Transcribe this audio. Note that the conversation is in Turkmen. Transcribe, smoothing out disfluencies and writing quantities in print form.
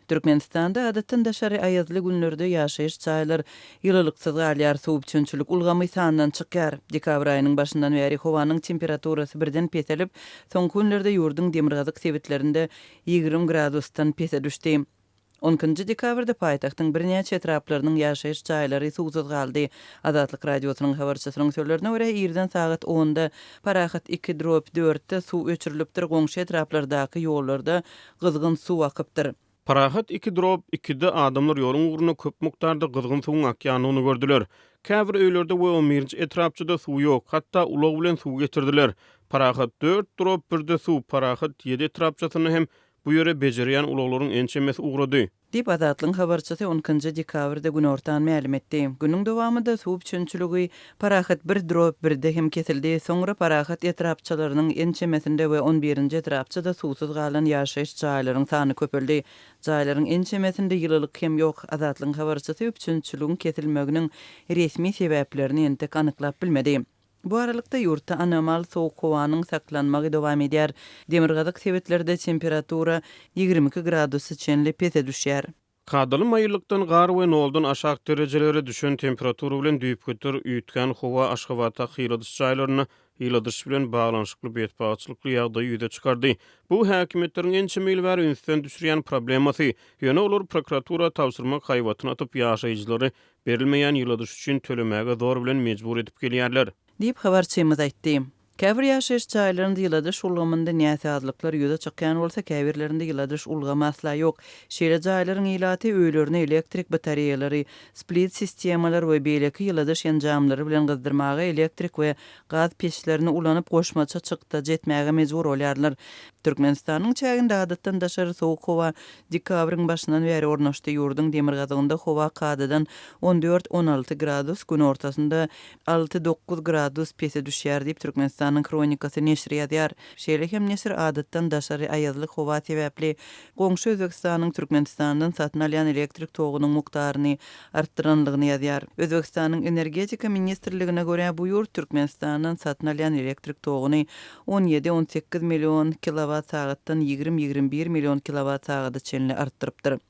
Türkmenistanda adatdan daşary aýazly günlerde ýaşaýyş çaýlar ýylylyksy galýar suwup çönçülük ulgamy sandan çykýar. Dekabr aýynyň başyndan bäri howanyň temperaturasy birden petelip, soňky günlerde ýurdun demirgazyk sebitlerinde 20 gradusdan pete düşdi. 10-njy dekabrda paýtagtyň birnäçe etraplarynyň ýaşaýyş çaýlary suwsuz galdy. Azatlyk radiosynyň habarçysynyň sözlerine görä, ýerden sagat 10-da parahat 2,4-de suw öçürilipdir, goňşy etraplardaky ýollarda gyzgyn suw akypdyr. Parahat 2,2-de adamlar ýoluň ugruna köp mukdarda gyzgyn suwuň akyanyny gördüler. Käbir öýlerde we 11-nji etrapçyda suw ýok, hatda ulag bilen suw getirdiler. Parahat 4,1-de suw, parahat 7 etrapçysyny hem bu ýere bejerýän ulaglaryň ençemesi ugrady. Dip Azatlyň habarçysy 10-njy dekabrda gün ortadan ma'lum etdi. Günüň dowamında suwup çönçüligi parahat 1,1-de hem kesildi. Soňra parahat etrapçylarynyň ençemesinde we 11-nji etrapçyda suwsuz galan ýaşaýyş çaýlarynyň sany köpeldi. Çaýlaryň ençemesinde ýylylyk hem ýok. Azatlyň habarçysy çönçüligiň kesilmeginiň resmi sebäplerini entek anyklap bilmedi. Bu aralykda ýurtda anomal sowuk howanyň saklanmagy dowam edýär. Demirgazyk sebetlerde temperatura 22 gradusy çenli pete düşýär. Kadaly maýylykdan gar we noldan aşağı derejelere düşen temperatura bilen düýüp götür üýtgän howa Aşgabatda hyýladys çaýlaryny hyýladys bilen baglanyşykly betbaçylykly ýagdaý ýüze çykardy. Bu häkimetleriň ençe meýilbäri ünsden düşürýän problemasy. Ýöne olar prokuratura tawsyrmak haýwatyny atyp ýaşaýjylary berilmeýän hyýladys üçin tölemäge zor bilen mejbur edip gelýärler. Dip habarçymyz aýtdy. Käbir ýaşaýyş çaýlarynda ýyladyş ulgamynda näçe azlyklar ýüze çykýan bolsa, käbirlerinde ýyladyş ulgamy asla ýok. Şeýle jaýlaryň ýylaty öýlerine elektrik batareýalary, split sistemalar we beýleki ýyladyş ýanjamlary bilen gyzdyrmaga elektrik we gaz peçlerini ulanyp goşmaça çykda jetmäge mejbur bolýarlar. Türkmenistanyň çäginde adatdan daşary sowuk howa dekabryň başyndan bäri ornaşdy. Ýurdun demirgazygynda howa kadadan 14-16 gradus, gün ortasynda 6-9 gradus pese düşýär diýip Türkmenistanyň kronikasy neşri ýazýar. Şeýle hem neşir adatdan daşary aýazly howa sebäpli goňşy Özbekistanyň Türkmenistandan satyn alýan elektrik togunyň mukdaryny artdyranlygyny ýazýar. Özbekistanyň energetika ministrligine görä bu ýurt Türkmenistandan satyn alýan elektrik toguny 17-18 million kilowatt sagatdan 20-21 million kilowatt sagata çenli artdyrypdyr.